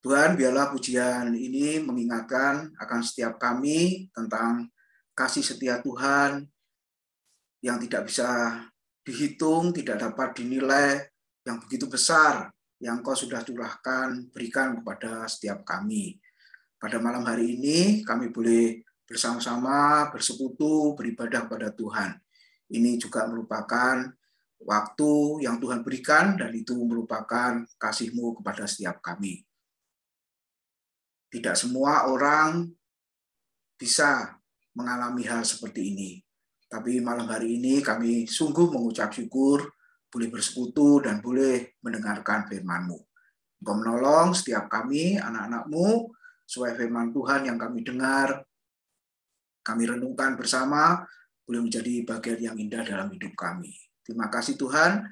Tuhan, biarlah pujian ini mengingatkan akan setiap kami tentang kasih setia Tuhan yang tidak bisa dihitung, tidak dapat dinilai, yang begitu besar, yang Kau sudah curahkan, berikan kepada setiap kami. Pada malam hari ini, kami boleh bersama-sama bersekutu, beribadah kepada Tuhan. Ini juga merupakan waktu yang Tuhan berikan, dan itu merupakan kasih-Mu kepada setiap kami. Tidak semua orang bisa mengalami hal seperti ini. Tapi malam hari ini kami sungguh mengucap syukur, boleh bersekutu dan boleh mendengarkan firman-Mu. Engkau menolong setiap kami, anak-anak-Mu, sesuai firman Tuhan yang kami dengar, kami renungkan bersama, boleh menjadi bagian yang indah dalam hidup kami. Terima kasih Tuhan,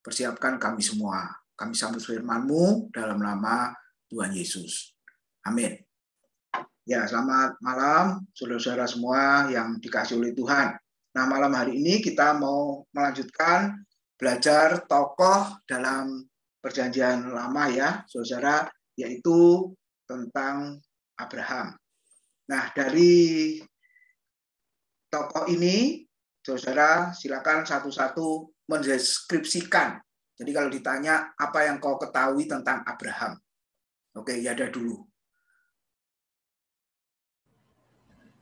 persiapkan kami semua. Kami sambut firman-Mu dalam nama Tuhan Yesus. Amin. Ya, selamat malam saudara-saudara semua yang dikasihi oleh Tuhan. Nah, malam hari ini kita mau melanjutkan belajar tokoh dalam Perjanjian Lama ya, saudara, yaitu tentang Abraham. Nah, dari tokoh ini, saudara, silakan satu-satu mendeskripsikan. Jadi kalau ditanya apa yang kau ketahui tentang Abraham. Oke, ya ada dulu.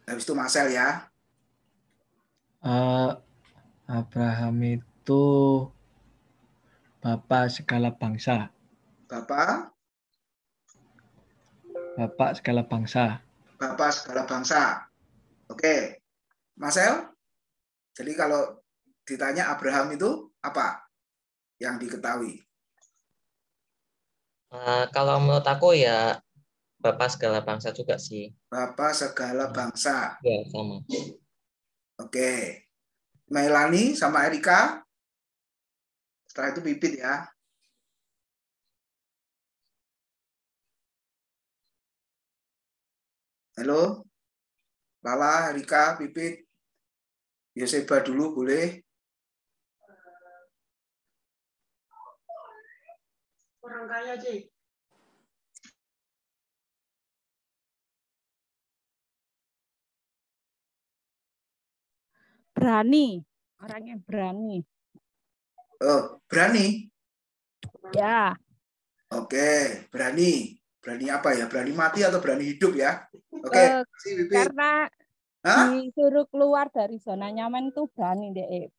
Habis itu Marcel ya. Abraham itu Bapak segala bangsa. Bapak segala bangsa. Bapak segala bangsa. Oke. Marcel? Jadi kalau ditanya Abraham itu apa yang diketahui? Kalau menurut aku ya Bapak segala bangsa juga sih. Bapak segala bangsa. Ya, sama. Oke. Melani sama Erika? Setelah itu Pipit ya. Halo? Lala, Erika, Pipit? Yoseba dulu boleh? Orang kaya, Ci. Berani. Orangnya berani. Oh, berani? Ya. Oke, berani. Berani apa ya? Berani mati atau berani hidup ya? Oke, karena disuruh keluar dari zona nyaman itu berani deh.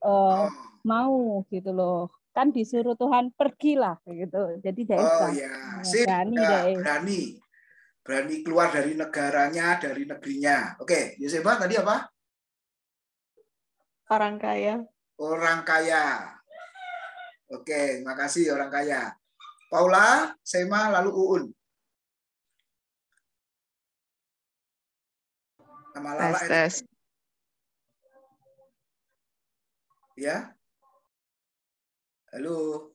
Mau gitu loh. Kan disuruh Tuhan pergilah gitu. Jadi dia ya, berani ya, deh. Berani keluar dari negaranya, dari negerinya. Oke, Yoseba tadi apa? Orang kaya. Orang kaya. Oke, makasih orang kaya. Paula, Sema, lalu Uun. Nama Lala. Tes. Ya. Halo.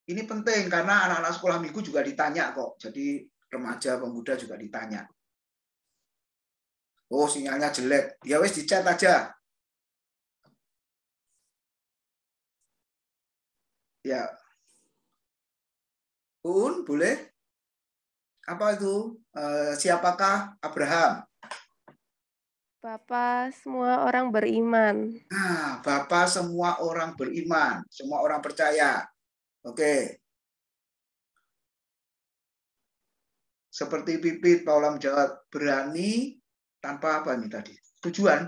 Ini penting karena anak-anak sekolah minggu juga ditanya kok. Jadi remaja, pemuda juga ditanya. Oh, sinyalnya jelek. Ya wes di chat aja. Ya. Uun, boleh? Apa itu? Siapakah Abraham? Bapak semua orang beriman. Nah, Bapak semua orang beriman, semua orang percaya. Oke. Seperti Pipit, Paula menjawab berani tanpa apa nih tadi? Tujuan.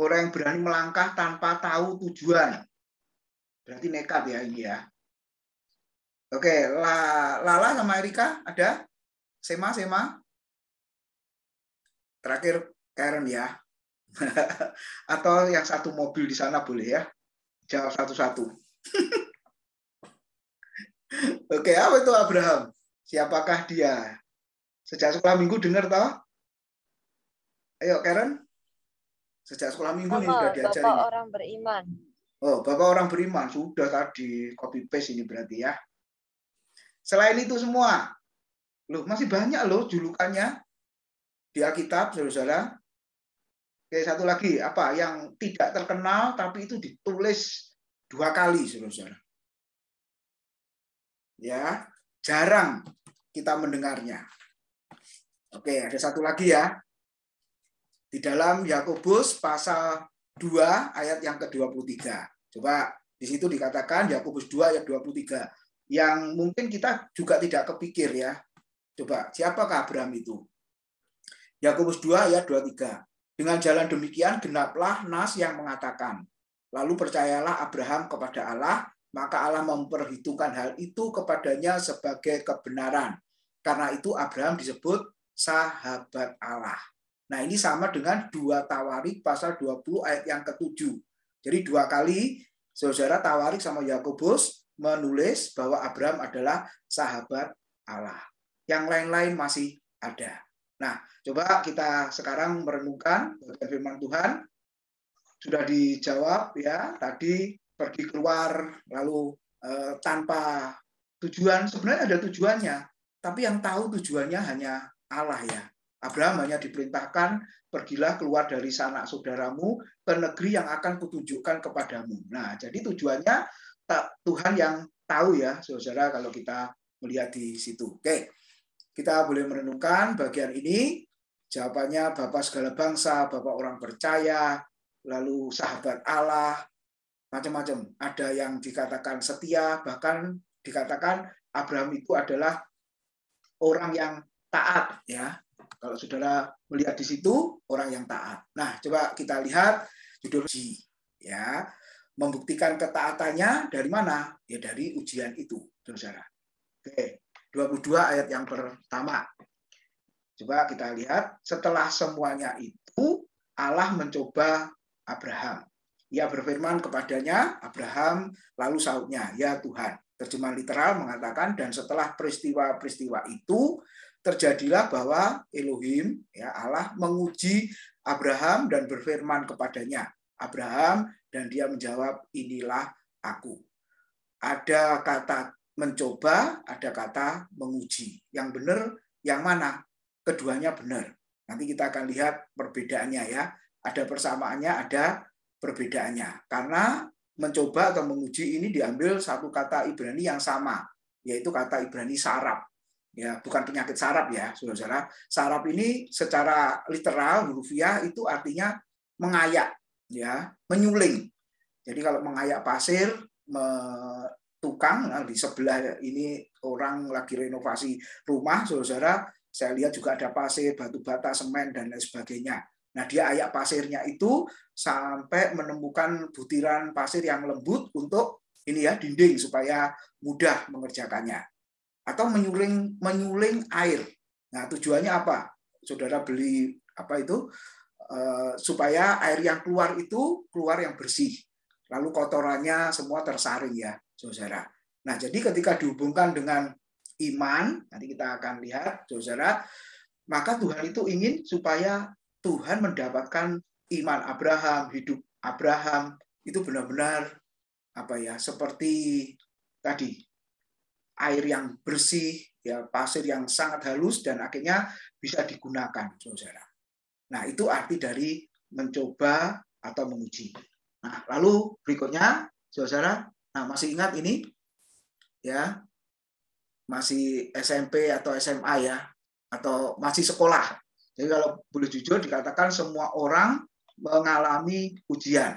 Orang yang berani melangkah tanpa tahu tujuan. Berarti nekat ya ini ya. Oke, Lala sama Erika ada? Sema. Terakhir Karen ya. Atau yang satu mobil di sana boleh ya. Jawab satu-satu. Oke, apa itu Abraham? Siapakah dia? Sejak sekolah minggu dengar toh? Ayo Karen. Sejak sekolah minggu nih sudah diajarin. Bapak orang beriman. Oh, Bapak orang beriman. Sudah tadi copy paste ini berarti ya. Selain itu semua. Loh, masih banyak loh julukannya di Alkitab, saudara. Oke, satu lagi. Apa? Yang tidak terkenal tapi itu ditulis 2 kali, saudara. Ya. jarang kita mendengarnya. Oke, ada satu lagi ya. Di dalam Yakobus pasal 2 ayat yang ke-23. Coba di situ dikatakan Yakobus 2 ayat 23. Yang mungkin kita juga tidak kepikir ya. Coba, siapakah Abraham itu? Yakobus 2 ayat 23. Dengan jalan demikian genaplah nas yang mengatakan, lalu percayalah Abraham kepada Allah, maka Allah memperhitungkan hal itu kepadanya sebagai kebenaran. Karena itu Abraham disebut sahabat Allah. Nah, ini sama dengan 2 Tawarik pasal 20 ayat yang ke-7. Jadi 2 kali saudara Tawarik sama Yakobus menulis bahwa Abraham adalah sahabat Allah. Yang lain-lain masih ada. Nah, coba kita sekarang merenungkan bagian firman Tuhan. Sudah dijawab ya, tadi pergi keluar lalu tanpa tujuan. Sebenarnya ada tujuannya, tapi yang tahu tujuannya hanya Allah ya. Abraham hanya diperintahkan, pergilah keluar dari sanak saudaramu ke negeri yang akan kutunjukkan kepadamu. Nah, jadi tujuannya Tuhan yang tahu ya, saudara, kalau kita melihat di situ. Oke, kita boleh merenungkan bagian ini. Jawabannya Bapak segala bangsa, Bapak orang percaya, lalu sahabat Allah, macam-macam. Ada yang dikatakan setia, bahkan dikatakan Abraham itu adalah orang yang taat ya. Kalau saudara melihat di situ orang yang taat. Nah, coba kita lihat judul uji ya. Membuktikan ketaatannya dari mana? Ya dari ujian itu, saudara. Oke, 22 ayat yang pertama. Coba kita lihat, setelah semuanya itu Allah mencoba Abraham. Ia berfirman kepadanya, Abraham, lalu sahutnya, ya Tuhan. Terjemahan literal mengatakan, dan setelah peristiwa-peristiwa itu, terjadilah bahwa Elohim, ya Allah, menguji Abraham dan berfirman kepadanya, Abraham, dan dia menjawab, inilah aku. Ada kata mencoba, ada kata menguji. Yang benar, yang mana? Keduanya benar. Nanti kita akan lihat perbedaannya ya. Ada persamaannya, ada perbedaannya. Karena mencoba atau menguji ini diambil satu kata Ibrani yang sama, yaitu kata Ibrani saraf. Ya, bukan penyakit saraf ya, saudara. Saraf ini secara literal hurufiah itu artinya mengayak, ya, menyuling. Jadi kalau mengayak pasir, tukang, nah di sebelah ini orang lagi renovasi rumah, saudara. Saya lihat juga ada pasir, batu bata, semen dan lain sebagainya. Nah, dia ayak pasirnya itu sampai menemukan butiran pasir yang lembut untuk ini ya dinding supaya mudah mengerjakannya. Atau menyuling air. Nah, tujuannya apa? Saudara beli apa itu? Supaya air yang keluar itu keluar yang bersih. Lalu kotorannya semua tersaring ya, saudara. Nah, jadi ketika dihubungkan dengan iman, nanti kita akan lihat, saudara, maka Tuhan itu ingin supaya Tuhan mendapatkan iman Abraham, hidup Abraham itu benar-benar apa ya, seperti tadi air yang bersih, ya pasir yang sangat halus dan akhirnya bisa digunakan, saudara. Nah, itu arti dari mencoba atau menguji. Nah, lalu berikutnya, saudara, nah masih ingat ini? Ya, masih SMP atau SMA ya, atau masih sekolah. Jadi kalau boleh jujur dikatakan semua orang mengalami ujian.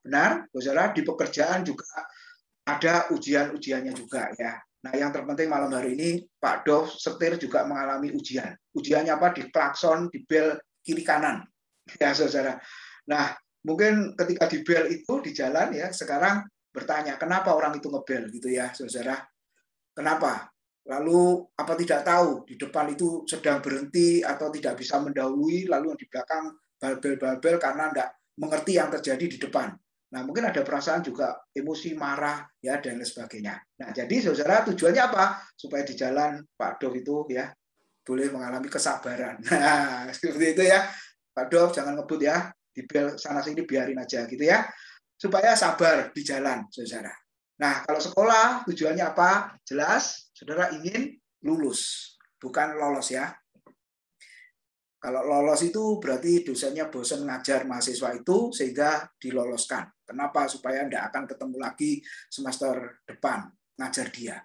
Benar, saudara, di pekerjaan juga ada ujian-ujiannya juga ya. Nah, yang terpenting malam hari ini Pak Dov setir juga mengalami ujian. Ujiannya apa? Di klakson, di bel kiri kanan. Ya, saudara. Nah, mungkin ketika di bel itu di jalan ya, sekarang bertanya, kenapa orang itu ngebel gitu ya, saudara? Kenapa? Lalu apa tidak tahu di depan itu sedang berhenti atau tidak bisa mendahului, lalu yang di belakang balbel-balbel karena tidak mengerti yang terjadi di depan. Nah, mungkin ada perasaan juga emosi, marah, ya dan lain sebagainya. Nah, jadi saudara tujuannya apa? Supaya di jalan Pak Dov itu ya boleh mengalami kesabaran. Nah, seperti itu ya. Pak Dov jangan ngebut ya, di bel sana sini biarin aja gitu ya. Supaya sabar di jalan, saudara. Nah, kalau sekolah tujuannya apa? Jelas, saudara ingin lulus, bukan lolos ya. Kalau lolos itu berarti dosennya bosan ngajar mahasiswa itu sehingga diloloskan. Kenapa? Supaya tidak akan ketemu lagi semester depan ngajar dia.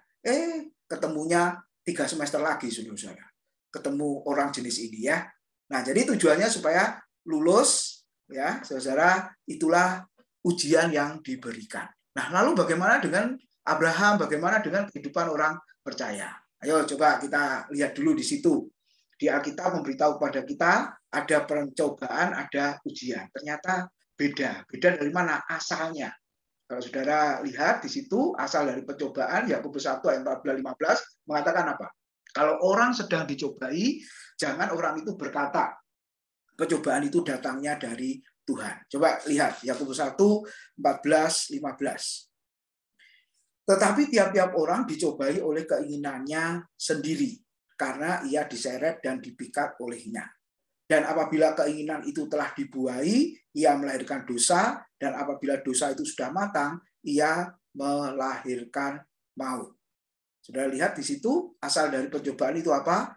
ketemunya 3 semester lagi, saudara-saudara. Ketemu orang jenis ini ya. Nah, jadi tujuannya supaya lulus ya, saudara, itulah ujian yang diberikan. Nah, lalu bagaimana dengan Abraham, bagaimana dengan kehidupan orang percaya? Ayo coba kita lihat dulu di situ. Di Alkitab memberitahu kepada kita ada pencobaan, ada ujian. Ternyata beda. Beda dari mana? Asalnya. Kalau saudara lihat di situ, asal dari pencobaan, Yakobus 1 ayat 14-15 mengatakan apa? Kalau orang sedang dicobai, jangan orang itu berkata, pencobaan itu datangnya dari Tuhan. Coba lihat, Yakobus 1, 14-15. Tetapi tiap-tiap orang dicobai oleh keinginannya sendiri, karena ia diseret dan dipikat olehnya. Dan apabila keinginan itu telah dibuai, ia melahirkan dosa, dan apabila dosa itu sudah matang, ia melahirkan maut. Sudah lihat di situ, asal dari pencobaan itu apa?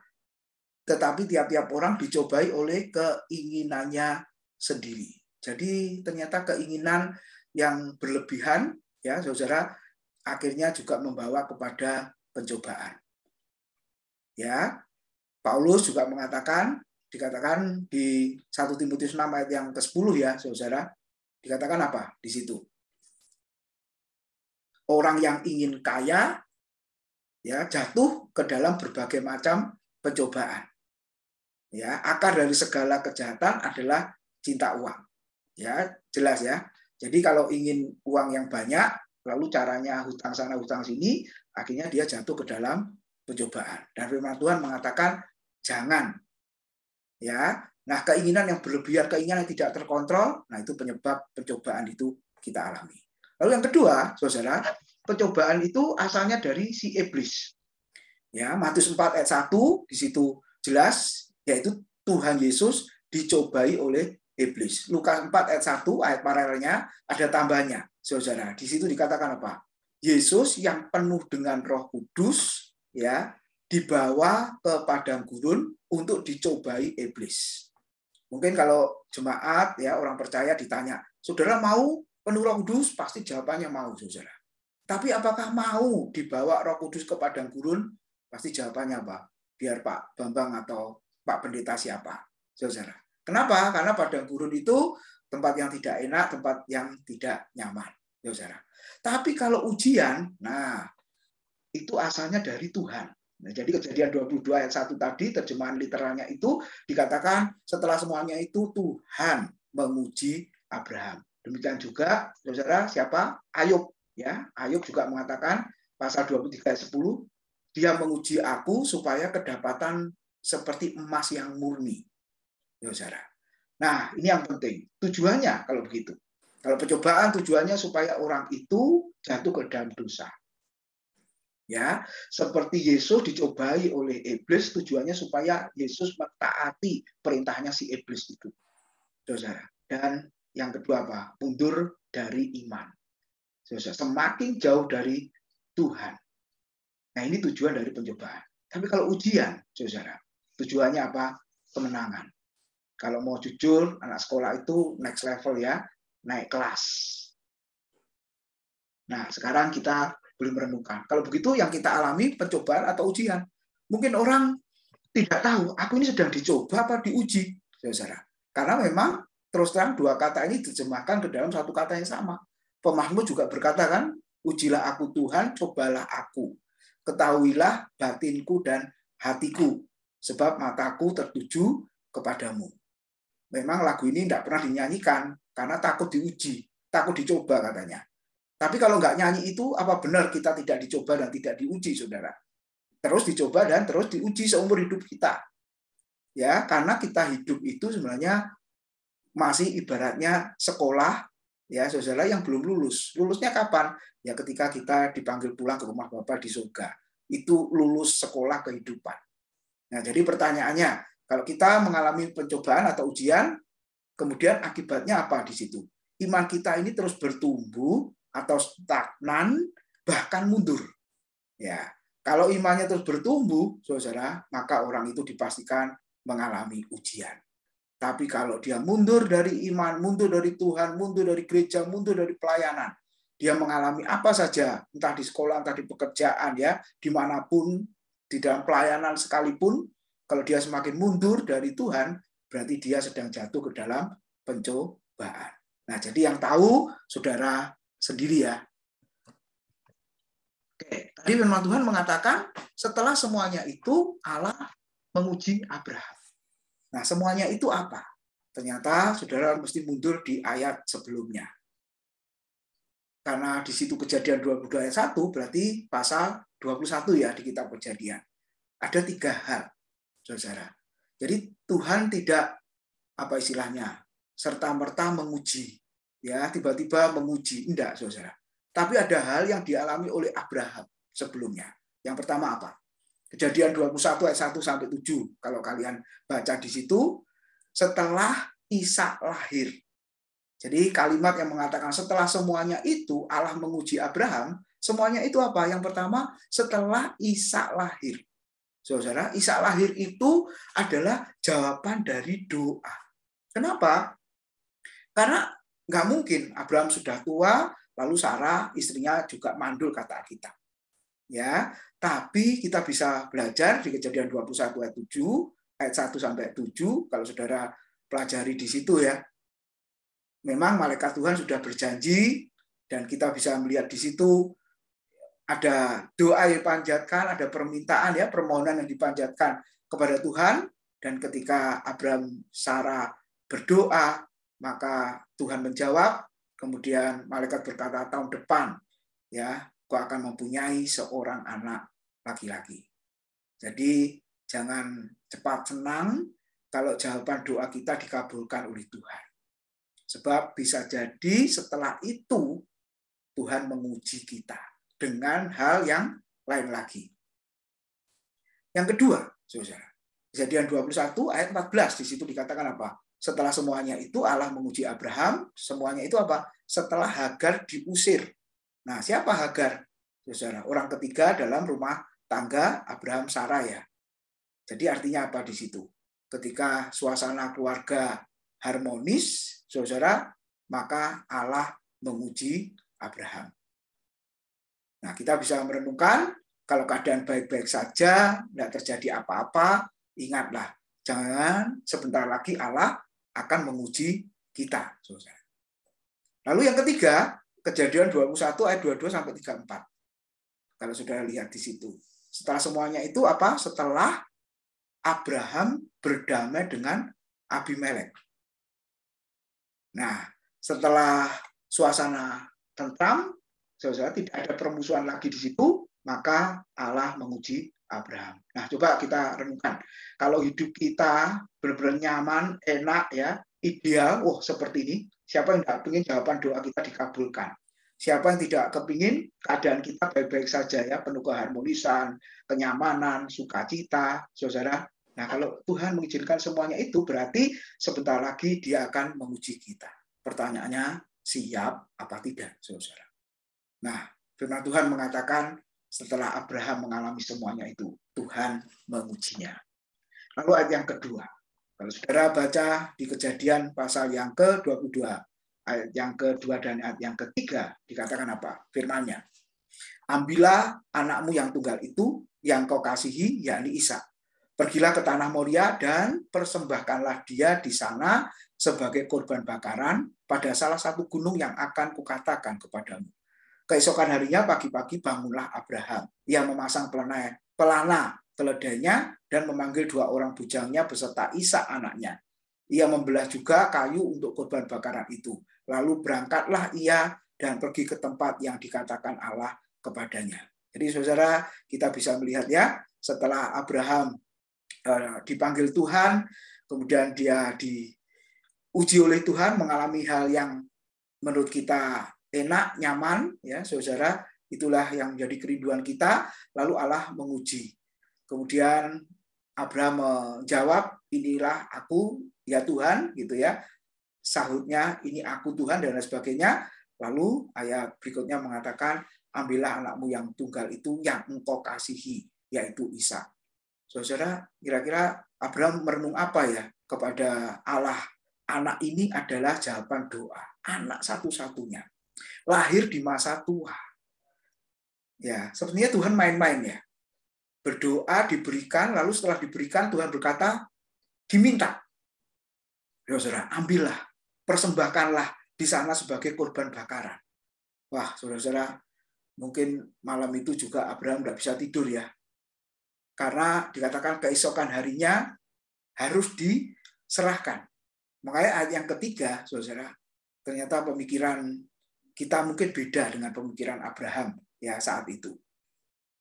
Tetapi tiap-tiap orang dicobai oleh keinginannya sendiri. Jadi ternyata keinginan yang berlebihan, ya saudara, akhirnya juga membawa kepada pencobaan. Ya, Paulus juga dikatakan di 1 Timotius 6 ayat yang ke-10 ya, saudara, dikatakan apa di situ? Orang yang ingin kaya ya jatuh ke dalam berbagai macam pencobaan. Ya, akar dari segala kejahatan adalah cinta uang. Ya, jelas ya. Jadi kalau ingin uang yang banyak, lalu caranya hutang sana hutang sini, akhirnya dia jatuh ke dalam pencobaan. Dan firman Tuhan mengatakan jangan. Ya. Nah, keinginan yang berlebihan, keinginan yang tidak terkontrol, nah itu penyebab pencobaan itu kita alami. Lalu yang kedua, saudara, pencobaan itu asalnya dari si iblis. Ya, Matius 4 ayat 1 di situ jelas, yaitu Tuhan Yesus dicobai oleh iblis. Lukas 4 ayat 1 ayat paralelnya ada tambahnya. Saudara, di situ dikatakan apa? Yesus yang penuh dengan Roh Kudus ya dibawa ke padang gurun untuk dicobai iblis. Mungkin kalau jemaat ya orang percaya ditanya, "Saudara mau penuh Roh Kudus?" Pasti jawabannya mau, saudara. Tapi apakah mau dibawa Roh Kudus ke padang gurun? Pasti jawabannya apa? Biar Pak Bambang atau Pak Pendeta siapa, saudara. Kenapa? Karena padang gurun itu tempat yang tidak enak, tempat yang tidak nyaman, saudara. Tapi kalau ujian, nah itu asalnya dari Tuhan. Nah, jadi Kejadian 22 ayat 1 tadi, terjemahan literalnya itu dikatakan setelah semuanya itu Tuhan menguji Abraham. Demikian juga, saudara, siapa? Ayub. Ya, Ayub juga mengatakan pasal 23 ayat 10, dia menguji aku supaya kedapatan seperti emas yang murni. Ya, saudara. Nah, ini yang penting. Tujuannya kalau begitu. Kalau percobaan tujuannya supaya orang itu jatuh ke dalam dosa. Ya, seperti Yesus dicobai oleh iblis, tujuannya supaya Yesus mentaati perintahnya si iblis itu. Saudara. Dan yang kedua apa? Mundur dari iman. Saudara, semakin jauh dari Tuhan. Nah, ini tujuan dari pencobaan. Tapi kalau ujian, saudara, tujuannya apa? Kemenangan. Kalau mau jujur, anak sekolah itu next level ya, naik kelas. Nah, sekarang kita boleh merenungkan. Kalau begitu yang kita alami pencobaan atau ujian. Mungkin orang tidak tahu, aku ini sedang dicoba apa diuji, saudara. Karena memang terus terang dua kata ini diterjemahkan ke dalam satu kata yang sama. Pemazmur juga berkata kan, ujilah aku Tuhan, cobalah aku. Ketahuilah batinku dan hatiku, sebab mataku tertuju kepadamu. Memang lagu ini tidak pernah dinyanyikan karena takut diuji, takut dicoba katanya. Tapi kalau nggak nyanyi itu, apa benar kita tidak dicoba dan tidak diuji, saudara? Terus dicoba dan terus diuji seumur hidup kita. Ya, karena kita hidup itu sebenarnya masih ibaratnya sekolah, ya saudara, yang belum lulus. Lulusnya kapan? Ya ketika kita dipanggil pulang ke rumah Bapa di surga. Itu lulus sekolah kehidupan. Nah, jadi pertanyaannya, kalau kita mengalami pencobaan atau ujian, kemudian akibatnya apa di situ? Iman kita ini terus bertumbuh atau stagnan, bahkan mundur. Ya, kalau imannya terus bertumbuh, saudara, maka orang itu dipastikan mengalami ujian. Tapi kalau dia mundur dari iman, mundur dari Tuhan, mundur dari gereja, mundur dari pelayanan, dia mengalami apa saja, entah di sekolah, entah di pekerjaan, ya, dimanapun, di dalam pelayanan sekalipun, kalau dia semakin mundur dari Tuhan, berarti dia sedang jatuh ke dalam pencobaan. Nah, jadi yang tahu saudara sendiri ya. Oke, tadi firman Tuhan mengatakan setelah semuanya itu Allah menguji Abraham. Nah, semuanya itu apa? Ternyata saudara mesti mundur di ayat sebelumnya. Karena di situ Kejadian 22 ayat 1 berarti pasal 21 ya di kitab Kejadian. Ada 3 hal, saudara. Jadi Tuhan tidak apa istilahnya serta-merta menguji, ya tiba-tiba menguji, enggak, saudara. Tapi ada hal yang dialami oleh Abraham sebelumnya. Yang pertama apa? Kejadian 21 ayat 1 sampai 7. Kalau kalian baca di situ, setelah Ishak lahir. Jadi kalimat yang mengatakan setelah semuanya itu Allah menguji Abraham, semuanya itu apa? Yang pertama, setelah Ishak lahir. Saudara, Ishak lahir itu adalah jawaban dari doa. Kenapa? Karena nggak mungkin Abraham sudah tua, lalu Sarah istrinya juga mandul kata kita. Ya, tapi kita bisa belajar di Kejadian 21 ayat 7, ayat 1 sampai 7, kalau saudara pelajari di situ ya. Memang malaikat Tuhan sudah berjanji dan kita bisa melihat di situ ada doa yang dipanjatkan, ada permintaan ya, permohonan yang dipanjatkan kepada Tuhan, dan ketika Abraham Sarah berdoa, maka Tuhan menjawab, kemudian malaikat berkata tahun depan ya, kau akan mempunyai seorang anak laki-laki. Jadi jangan cepat senang kalau jawaban doa kita dikabulkan oleh Tuhan. Sebab bisa jadi setelah itu Tuhan menguji kita dengan hal yang lain lagi. Yang kedua, saudara, Kejadian 21 ayat 14 di situ dikatakan apa? Setelah semuanya itu Allah menguji Abraham, semuanya itu apa? Setelah Hagar diusir. Nah, siapa Hagar? Saudara, orang ketiga dalam rumah tangga Abraham Sarah ya. Jadi artinya apa di situ? Ketika suasana keluarga harmonis, saudara, maka Allah menguji Abraham. Nah, kita bisa merenungkan, kalau keadaan baik-baik saja, tidak terjadi apa-apa, ingatlah, jangan sebentar lagi Allah akan menguji kita, saudara. Lalu yang ketiga, Kejadian 21 ayat 22 sampai 34. Kalau saudara lihat di situ. Setelah semuanya itu apa? Setelah Abraham berdamai dengan Abimelek. Nah, setelah suasana tentram, saudara, tidak ada permusuhan lagi di situ, maka Allah menguji Abraham. Nah, coba kita renungkan. Kalau hidup kita benar-benar nyaman, enak, ya, ideal, seperti ini, siapa yang tidak ingin jawaban doa kita dikabulkan? Siapa yang tidak kepingin keadaan kita baik-baik saja, ya, penuh keharmonisan, kenyamanan, sukacita, saudara. Nah, kalau Tuhan mengizinkan semuanya itu, berarti sebentar lagi Dia akan menguji kita. Pertanyaannya, siap apa tidak, saudara? Nah, firman Tuhan mengatakan setelah Abraham mengalami semuanya itu, Tuhan mengujinya. Lalu ayat yang kedua. Kalau saudara baca di Kejadian pasal yang ke-22, ayat yang kedua dan ayat yang ketiga, dikatakan apa? Firman-Nya. Ambillah anakmu yang tunggal itu, yang kau kasihi, yakni Ishak. Pergilah ke tanah Moria dan persembahkanlah dia di sana sebagai korban bakaran pada salah satu gunung yang akan kukatakan kepadamu. Keesokan harinya pagi-pagi bangunlah Abraham. Ia memasang pelana keledainya dan memanggil 2 orang bujangnya beserta Ishak anaknya. Ia membelah juga kayu untuk korban bakaran itu. Lalu berangkatlah ia dan pergi ke tempat yang dikatakan Allah kepadanya. Jadi saudara, kita bisa melihat ya, setelah Abraham dipanggil Tuhan, kemudian dia diuji oleh Tuhan, mengalami hal yang menurut kita enak, nyaman, ya saudara, itulah yang menjadi kerinduan kita. Lalu Allah menguji. Kemudian Abraham menjawab, inilah aku, ya Tuhan, gitu ya. Sahutnya, ini aku Tuhan, dan lain sebagainya. Lalu ayat berikutnya mengatakan, ambillah anakmu yang tunggal itu yang engkau kasihi, yaitu Ishak. Saudara, kira-kira Abraham merenung apa ya kepada Allah? Anak ini adalah jawaban doa, anak satu-satunya. lahir di masa tua. Ya, sebenarnya Tuhan main-main ya. Berdoa diberikan, lalu setelah diberikan Tuhan berkata, diminta. Ya saudara, ambillah, persembahkanlah di sana sebagai korban bakaran. Wah, saudara-saudara, mungkin malam itu juga Abraham tidak bisa tidur ya. Karena dikatakan keesokan harinya harus diserahkan. Makanya ayat yang ketiga, saudara, ternyata pemikiran kita mungkin beda dengan pemikiran Abraham ya saat itu.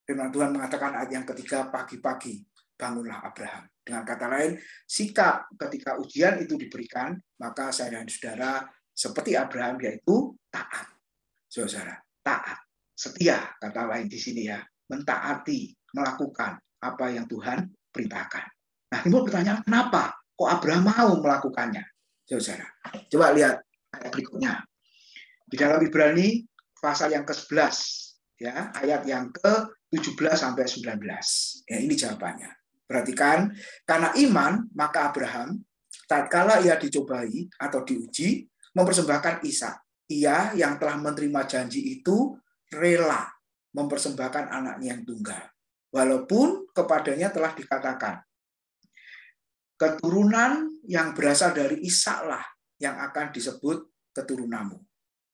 Firman Tuhan mengatakan ayat yang ketiga, pagi-pagi bangunlah Abraham. Dengan kata lain, sikap ketika ujian itu diberikan, maka saya dan saudara seperti Abraham, yaitu taat. Saudara, taat, setia, kata lain di sini ya, mentaati, melakukan apa yang Tuhan perintahkan. Nah, timbul pertanyaan, kenapa kok Abraham mau melakukannya? Saudara, coba lihat ayat berikutnya. Di dalam Ibrani pasal yang ke-11, ya, ayat yang ke-17 sampai 19. Ya, ini jawabannya. Perhatikan, karena iman maka Abraham tatkala ia dicobai atau diuji mempersembahkan Ishak. Ia yang telah menerima janji itu rela mempersembahkan anaknya yang tunggal. Walaupun kepadanya telah dikatakan, keturunan yang berasal dari Ishak lah yang akan disebut keturunanmu.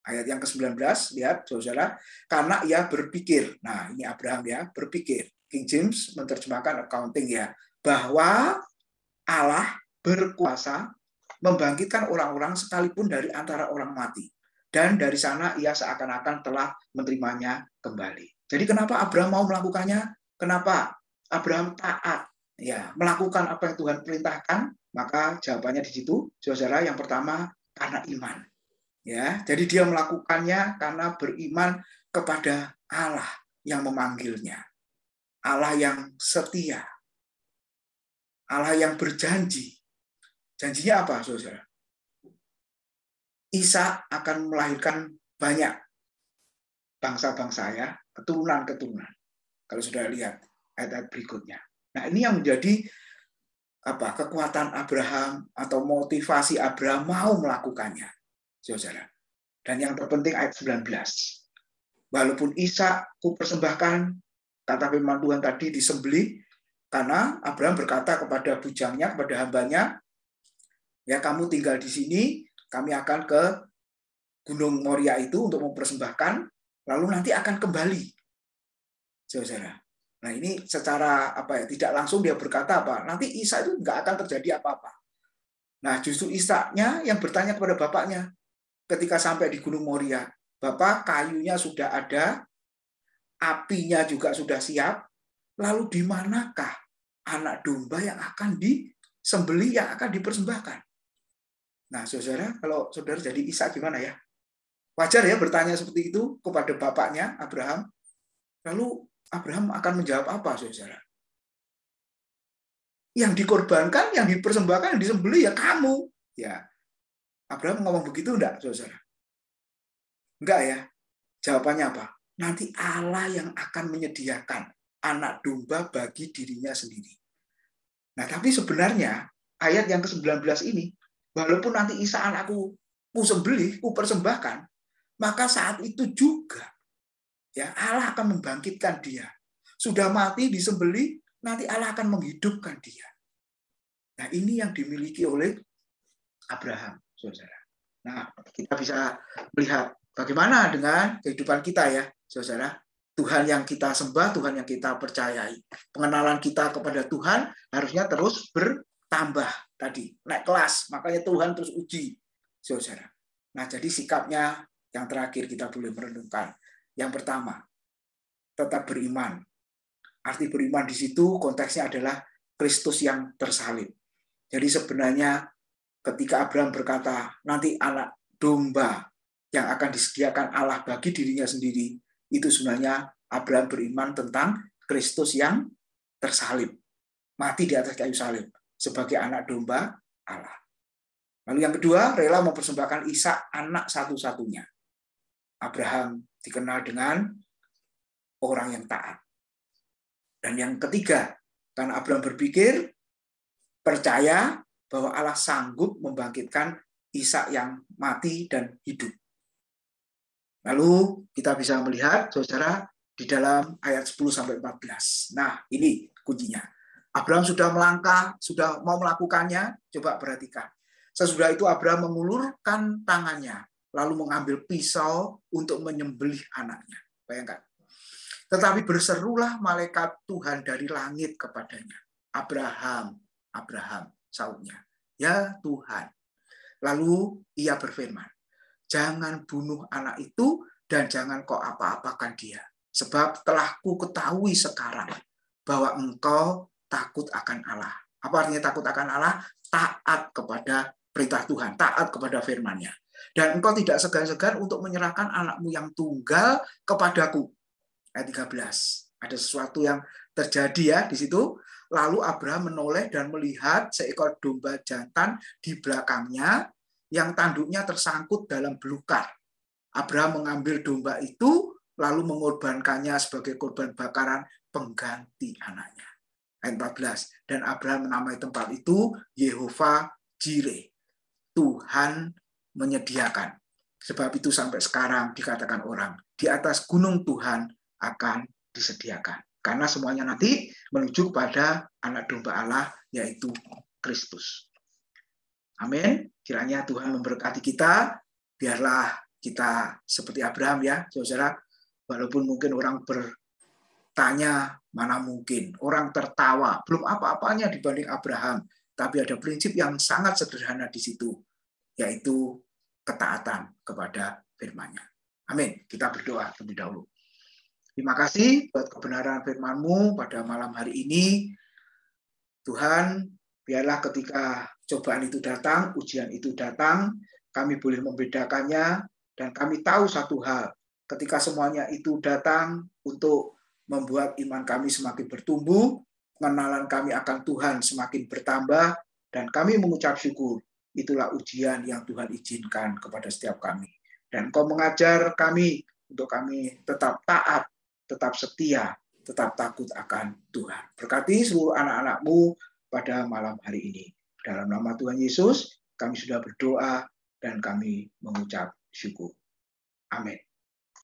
Ayat yang ke-19, lihat saudara, karena ia berpikir, nah ini Abraham ya, berpikir, King James menerjemahkan accounting ya, bahwa Allah berkuasa membangkitkan orang-orang sekalipun dari antara orang mati. Dan dari sana ia seakan-akan telah menerimanya kembali. Jadi kenapa Abraham mau melakukannya? Kenapa Abraham taat? Ya, melakukan apa yang Tuhan perintahkan, maka jawabannya di situ, saudara, yang pertama karena iman. Ya, jadi dia melakukannya karena beriman kepada Allah yang memanggilnya. Allah yang setia. Allah yang berjanji. Janjinya apa, saudara? Ishak akan melahirkan banyak bangsa-bangsa ya, keturunan-keturunan. Kalau sudah lihat ayat-ayat berikutnya. Nah, ini yang menjadi kekuatan Abraham atau motivasi Abraham mau melakukannya. Saudara. Dan yang terpenting ayat 19. Walaupun Ishak kupersembahkan, kata firman Tuhan tadi, disembelih, karena Abraham berkata kepada bujangnya, kepada hambanya, ya kamu tinggal di sini, kami akan ke Gunung Moria itu untuk mempersembahkan, lalu nanti akan kembali. Saudara. Nah ini secara tidak langsung dia berkata apa? Nanti Ishak itu nggak akan terjadi apa-apa. Nah justru Ishaknya yang bertanya kepada bapaknya, ketika sampai di Gunung Moria, Bapak, kayunya sudah ada, apinya juga sudah siap, lalu di manakah anak domba yang akan disembelih, yang akan dipersembahkan? Nah, saudara, kalau saudara jadi Ishak gimana ya? Wajar ya bertanya seperti itu kepada bapaknya, Abraham. Lalu Abraham akan menjawab apa, saudara? Yang dikorbankan, yang dipersembahkan, yang disembelih ya kamu. Ya, Abraham ngomong begitu enggak, saudara? Enggak ya. Jawabannya apa? Nanti Allah yang akan menyediakan anak domba bagi dirinya sendiri. Nah, tapi sebenarnya ayat yang ke-19 ini, walaupun nanti Ishak anakku ku sembelih, ku persembahkan, maka saat itu juga ya Allah akan membangkitkan dia. Sudah mati disembelih, nanti Allah akan menghidupkan dia. Nah, ini yang dimiliki oleh Abraham, saudara. Nah, kita bisa melihat bagaimana dengan kehidupan kita ya, saudara. Tuhan yang kita sembah, Tuhan yang kita percayai. Pengenalan kita kepada Tuhan harusnya terus bertambah tadi, naik kelas. Makanya Tuhan terus uji, saudara. Nah, jadi sikapnya yang terakhir kita boleh merenungkan. Yang pertama, tetap beriman. Arti beriman di situ konteksnya adalah Kristus yang tersalib. Jadi sebenarnya ketika Abraham berkata, nanti anak domba yang akan disediakan Allah bagi dirinya sendiri, itu sebenarnya Abraham beriman tentang Kristus yang tersalib. Mati di atas kayu salib sebagai anak domba Allah. Lalu yang kedua, rela mempersembahkan Ishak, anak satu-satunya. Abraham dikenal dengan orang yang taat. Dan yang ketiga, karena Abraham berpikir, percaya bahwa Allah sanggup membangkitkan Ishak yang mati dan hidup. Lalu kita bisa melihat, saudara, di dalam ayat 10-14. Nah, ini kuncinya. Abraham sudah melangkah, sudah mau melakukannya, coba perhatikan. Sesudah itu Abraham mengulurkan tangannya, lalu mengambil pisau untuk menyembelih anaknya. Bayangkan. Tetapi berserulah malaikat Tuhan dari langit kepadanya. Abraham, Abraham, sautnya. Ya Tuhan. Lalu ia berfirman, jangan bunuh anak itu dan jangan kau apa-apakan dia. Sebab telah ku ketahui sekarang bahwa engkau takut akan Allah. Apa artinya takut akan Allah? Taat kepada perintah Tuhan, taat kepada firman-Nya. Dan engkau tidak segan-segan untuk menyerahkan anakmu yang tunggal kepadaku. Ayat 13. Ada sesuatu yang terjadi ya di situ. Lalu Abraham menoleh dan melihat seekor domba jantan di belakangnya yang tanduknya tersangkut dalam belukar. Abraham mengambil domba itu lalu mengorbankannya sebagai korban bakaran pengganti anaknya. Ayat 14. Dan Abraham menamai tempat itu Yehova Jireh. Tuhan menyediakan. Sebab itu sampai sekarang dikatakan orang, di atas gunung Tuhan akan disediakan. Karena semuanya nanti menuju kepada anak domba Allah, yaitu Kristus. Amin. Kiranya Tuhan memberkati kita. Biarlah kita seperti Abraham ya, saudara. Walaupun mungkin orang bertanya, mana mungkin. Orang tertawa, belum apa-apanya dibanding Abraham. Tapi ada prinsip yang sangat sederhana di situ, yaitu ketaatan kepada firman-Nya. Amin. Kita berdoa terlebih dahulu. Terima kasih buat kebenaran firman-Mu pada malam hari ini. Tuhan, biarlah ketika cobaan itu datang, ujian itu datang, kami boleh membedakannya, dan kami tahu satu hal, ketika semuanya itu datang untuk membuat iman kami semakin bertumbuh, pengenalan kami akan Tuhan semakin bertambah, dan kami mengucap syukur. Itulah ujian yang Tuhan izinkan kepada setiap kami. Dan Kau mengajar kami untuk kami tetap taat, tetap setia, tetap takut akan Tuhan. Berkati seluruh anak-anak-Mu pada malam hari ini. Dalam nama Tuhan Yesus, kami sudah berdoa dan kami mengucap syukur. Amin.